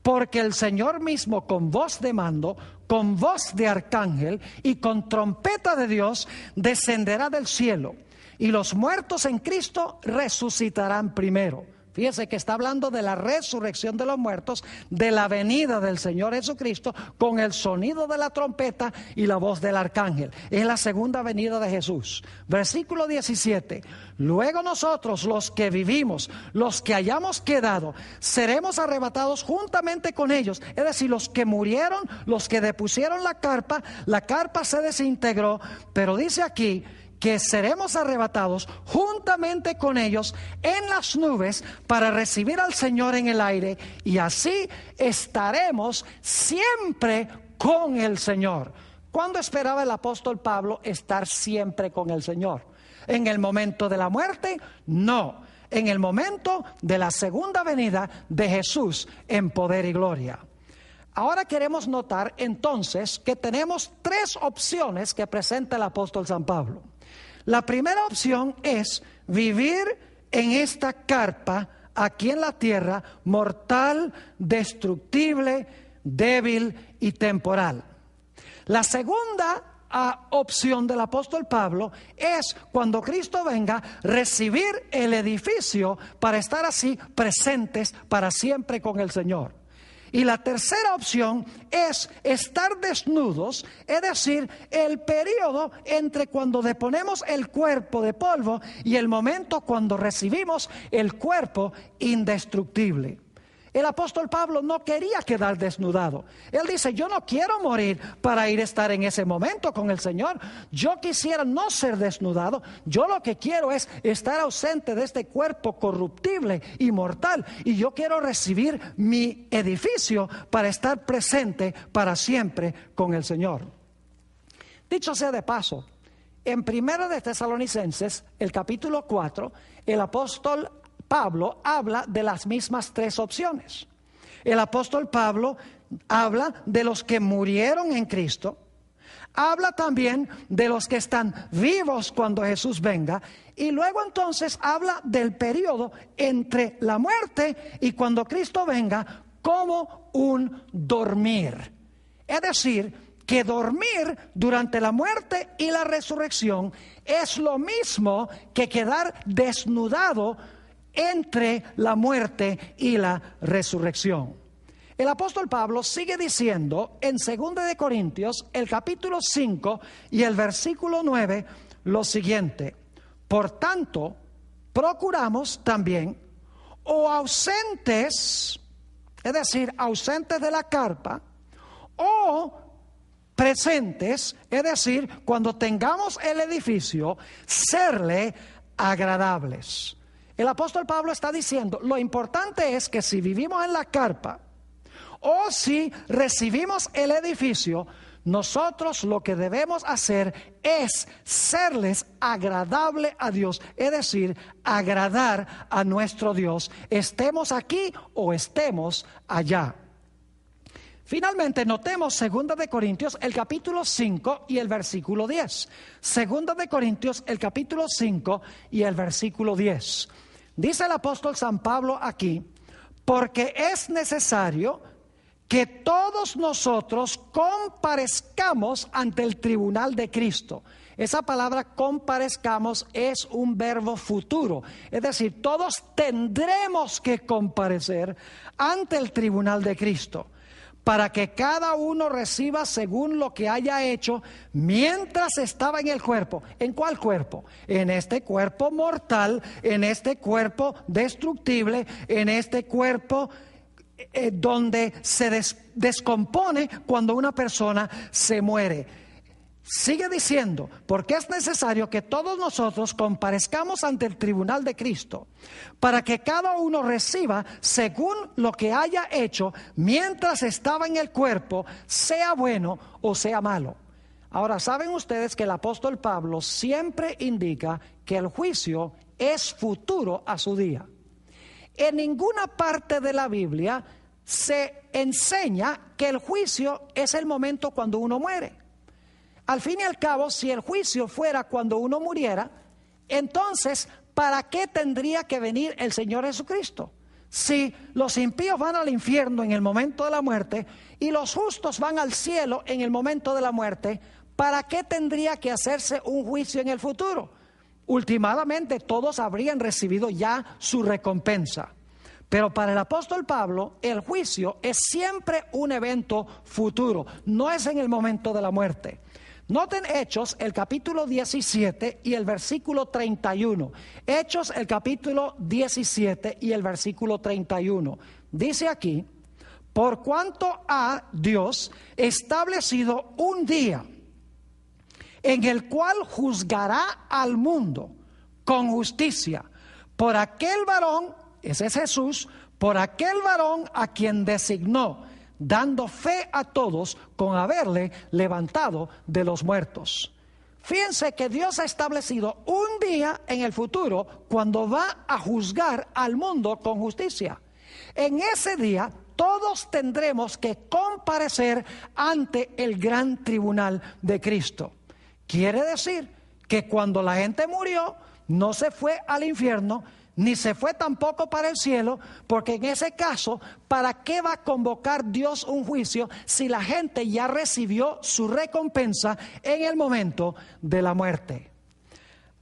Porque el Señor mismo, con voz de mando, con voz de arcángel y con trompeta de Dios, descenderá del cielo, y los muertos en Cristo resucitarán primero. Fíjese que está hablando de la resurrección de los muertos, de la venida del Señor Jesucristo, con el sonido de la trompeta y la voz del arcángel. Es la segunda venida de Jesús. Versículo 17. Luego nosotros, los que vivimos, los que hayamos quedado, seremos arrebatados juntamente con ellos. Es decir, los que murieron, los que depusieron la carpa se desintegró, pero dice aquí que seremos arrebatados juntamente con ellos en las nubes para recibir al Señor en el aire, y así estaremos siempre con el Señor. ¿Cuándo esperaba el apóstol Pablo estar siempre con el Señor? ¿En el momento de la muerte? No. En el momento de la segunda venida de Jesús en poder y gloria. Ahora queremos notar entonces que tenemos tres opciones que presenta el apóstol San Pablo. La primera opción es vivir en esta carpa aquí en la tierra, mortal, destructible, débil y temporal. La segunda opción del apóstol Pablo es, cuando Cristo venga, recibir el edificio para estar así presentes para siempre con el Señor. Y la tercera opción es estar desnudos, es decir, el periodo entre cuando deponemos el cuerpo de polvo y el momento cuando recibimos el cuerpo indestructible. El apóstol Pablo no quería quedar desnudado. Él dice, yo no quiero morir para ir a estar en ese momento con el Señor. Yo quisiera no ser desnudado. Yo lo que quiero es estar ausente de este cuerpo corruptible y mortal. Y yo quiero recibir mi edificio para estar presente para siempre con el Señor. Dicho sea de paso, en 1 de Tesalonicenses, el capítulo 4, el apóstol Pablo habla de las mismas tres opciones. El apóstol Pablo habla de los que murieron en Cristo, habla también de los que están vivos cuando Jesús venga, y luego entonces habla del periodo entre la muerte y cuando Cristo venga como un dormir. Es decir, que dormir durante la muerte y la resurrección es lo mismo que quedar desnudado entre la muerte y la resurrección. El apóstol Pablo sigue diciendo en 2 de Corintios, el capítulo 5 y el versículo 9, lo siguiente: por tanto, procuramos también, o ausentes, es decir, ausentes de la carpa, o presentes, es decir, cuando tengamos el edificio, serle agradables. El apóstol Pablo está diciendo, lo importante es que si vivimos en la carpa o si recibimos el edificio, nosotros lo que debemos hacer es serles agradable a Dios, es decir, agradar a nuestro Dios, estemos aquí o estemos allá. Finalmente, notemos 2 de Corintios, el capítulo 5 y el versículo 10. 2 de Corintios, el capítulo 5 y el versículo 10. Dice el apóstol San Pablo aquí, porque es necesario que todos nosotros comparezcamos ante el tribunal de Cristo. Esa palabra comparezcamos es un verbo futuro, es decir, todos tendremos que comparecer ante el tribunal de Cristo, para que cada uno reciba según lo que haya hecho mientras estaba en el cuerpo. ¿En cuál cuerpo? En este cuerpo mortal, en este cuerpo destructible, en este cuerpo donde se descompone cuando una persona se muere. Sigue diciendo, porque es necesario que todos nosotros comparezcamos ante el tribunal de Cristo, para que cada uno reciba según lo que haya hecho mientras estaba en el cuerpo, sea bueno o sea malo. Ahora, ¿saben ustedes que el apóstol Pablo siempre indica que el juicio es futuro a su día? En ninguna parte de la Biblia se enseña que el juicio es el momento cuando uno muere. Al fin y al cabo, si el juicio fuera cuando uno muriera, entonces, ¿para qué tendría que venir el Señor Jesucristo? Si los impíos van al infierno en el momento de la muerte y los justos van al cielo en el momento de la muerte, ¿para qué tendría que hacerse un juicio en el futuro? Últimamente todos habrían recibido ya su recompensa. Pero para el apóstol Pablo, el juicio es siempre un evento futuro, no es en el momento de la muerte. Noten Hechos, el capítulo 17 y el versículo 31. Hechos, el capítulo 17 y el versículo 31. Dice aquí, por cuanto ha Dios establecido un día en el cual juzgará al mundo con justicia por aquel varón, ese es Jesús, por aquel varón a quien designó, dando fe a todos con haberle levantado de los muertos. Fíjense que Dios ha establecido un día en el futuro cuando va a juzgar al mundo con justicia. En ese día todos tendremos que comparecer ante el gran tribunal de Cristo. Quiere decir que cuando la gente murió no se fue al infierno, ni se fue tampoco para el cielo, porque en ese caso, ¿para qué va a convocar Dios un juicio si la gente ya recibió su recompensa en el momento de la muerte?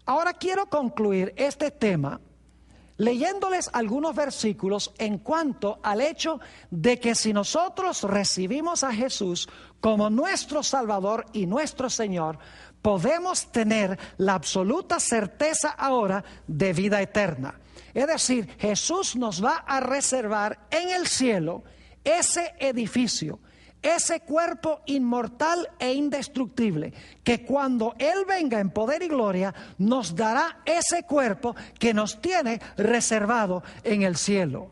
Ahora quiero concluir este tema leyéndoles algunos versículos en cuanto al hecho de que si nosotros recibimos a Jesús como nuestro Salvador y nuestro Señor, podemos tener la absoluta certeza ahora de vida eterna. Es decir, Jesús nos va a reservar en el cielo ese edificio, ese cuerpo inmortal e indestructible, que cuando Él venga en poder y gloria, nos dará ese cuerpo que nos tiene reservado en el cielo.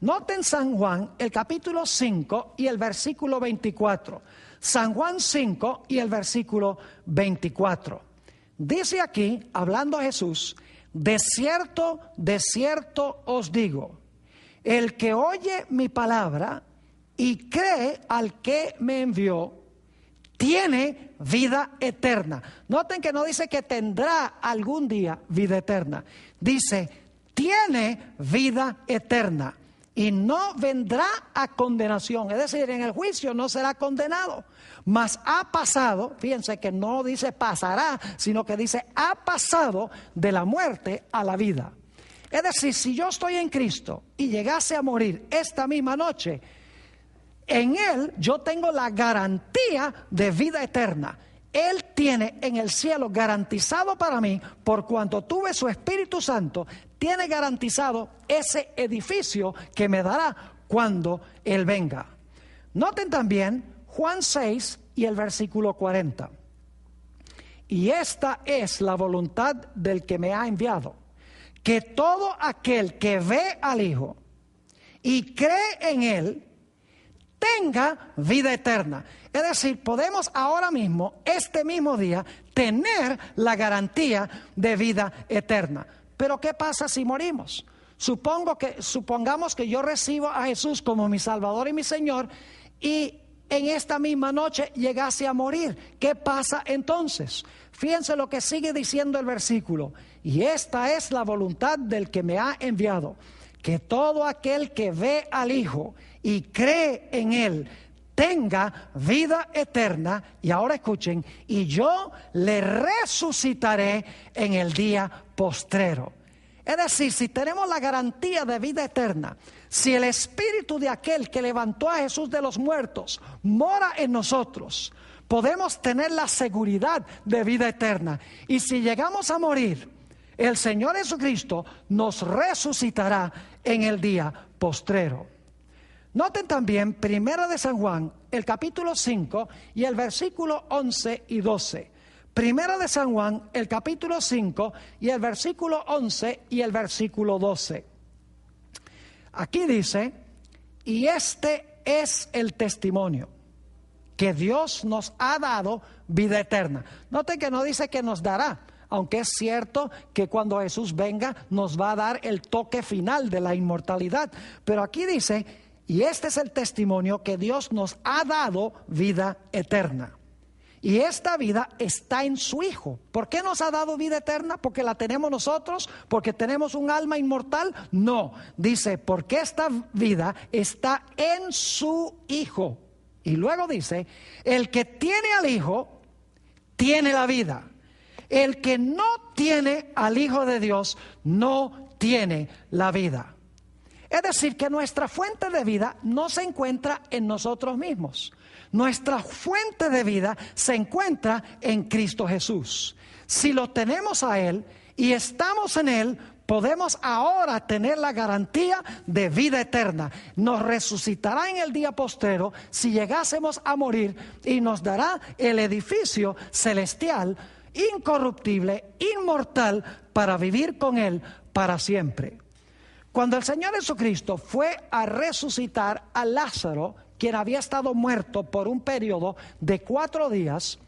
Noten San Juan, el capítulo 5 y el versículo 24. San Juan 5 y el versículo 24. Dice aquí, hablando Jesús, de cierto os digo, el que oye mi palabra y cree al que me envió, tiene vida eterna. Noten que no dice que tendrá algún día vida eterna. Dice, tiene vida eterna y no vendrá a condenación. Es decir, en el juicio no será condenado, mas ha pasado, fíjense que no dice pasará, sino que dice ha pasado de la muerte a la vida. Es decir, si yo estoy en Cristo y llegase a morir esta misma noche, en Él yo tengo la garantía de vida eterna. Él tiene en el cielo garantizado para mí, por cuanto tuve su Espíritu Santo, tiene garantizado ese edificio que me dará cuando Él venga. Noten también Juan 6 y el versículo 40. Y esta es la voluntad del que me ha enviado, que todo aquel que ve al Hijo y cree en Él, tenga vida eterna. Es decir, podemos ahora mismo, este mismo día, tener la garantía de vida eterna. Pero ¿qué pasa si morimos? Supongamos que yo recibo a Jesús como mi Salvador y mi Señor y en esta misma noche llegase a morir. ¿Qué pasa entonces? Fíjense lo que sigue diciendo el versículo. Y esta es la voluntad del que me ha enviado, que todo aquel que ve al Hijo y cree en Él tenga vida eterna. Y ahora escuchen, y yo le resucitaré en el día postrero. Es decir, si tenemos la garantía de vida eterna, si el espíritu de aquel que levantó a Jesús de los muertos mora en nosotros, podemos tener la seguridad de vida eterna. Y si llegamos a morir, el Señor Jesucristo nos resucitará en el día postrero. Noten también 1 de San Juan, el capítulo 5 y el versículo 11 y 12. 1 de San Juan, el capítulo 5 y el versículo 11 y el versículo 12. Aquí dice, y este es el testimonio, que Dios nos ha dado vida eterna. Noten que no dice que nos dará, aunque es cierto que cuando Jesús venga nos va a dar el toque final de la inmortalidad. Pero aquí dice, y este es el testimonio, que Dios nos ha dado vida eterna. Y esta vida está en su Hijo. ¿Por qué nos ha dado vida eterna? ¿Porque la tenemos nosotros? ¿Porque tenemos un alma inmortal? No, dice, porque esta vida está en su Hijo. Y luego dice, el que tiene al Hijo, tiene la vida. El que no tiene al Hijo de Dios, no tiene la vida. Es decir, que nuestra fuente de vida no se encuentra en nosotros mismos. Nuestra fuente de vida se encuentra en Cristo Jesús. Si lo tenemos a Él y estamos en Él, podemos ahora tener la garantía de vida eterna. Nos resucitará en el día postrero si llegásemos a morir y nos dará el edificio celestial, incorruptible, inmortal, para vivir con Él para siempre. Cuando el Señor Jesucristo fue a resucitar a Lázaro, quien había estado muerto por un periodo de 4 días,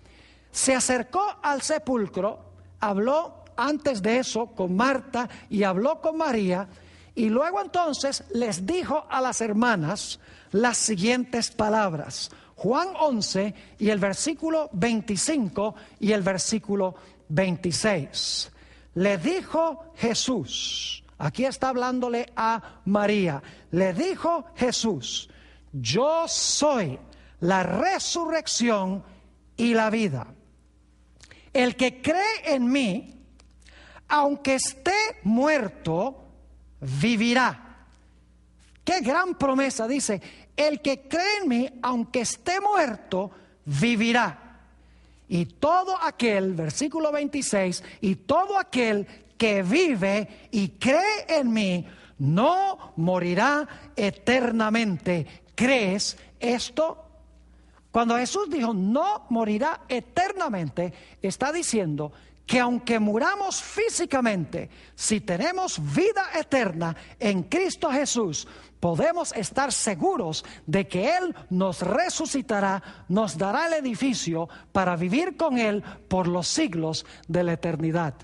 se acercó al sepulcro, habló antes de eso con Marta y habló con María, y luego entonces les dijo a las hermanas las siguientes palabras. Juan 11 y el versículo 25 y el versículo 26. Le dijo Jesús, aquí está hablándole a María, le dijo Jesús, yo soy la resurrección y la vida. El que cree en mí, aunque esté muerto, vivirá. Qué gran promesa, dice, el que cree en mí, aunque esté muerto, vivirá. Y todo aquel, versículo 26, y todo aquel que vive y cree en mí, no morirá eternamente. ¿Crees esto? Cuando Jesús dijo no morirá eternamente, está diciendo que aunque muramos físicamente, si tenemos vida eterna en Cristo Jesús, podemos estar seguros de que Él nos resucitará, nos dará el edificio para vivir con Él por los siglos de la eternidad.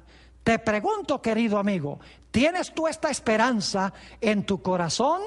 Te pregunto, querido amigo, ¿tienes tú esta esperanza en tu corazón?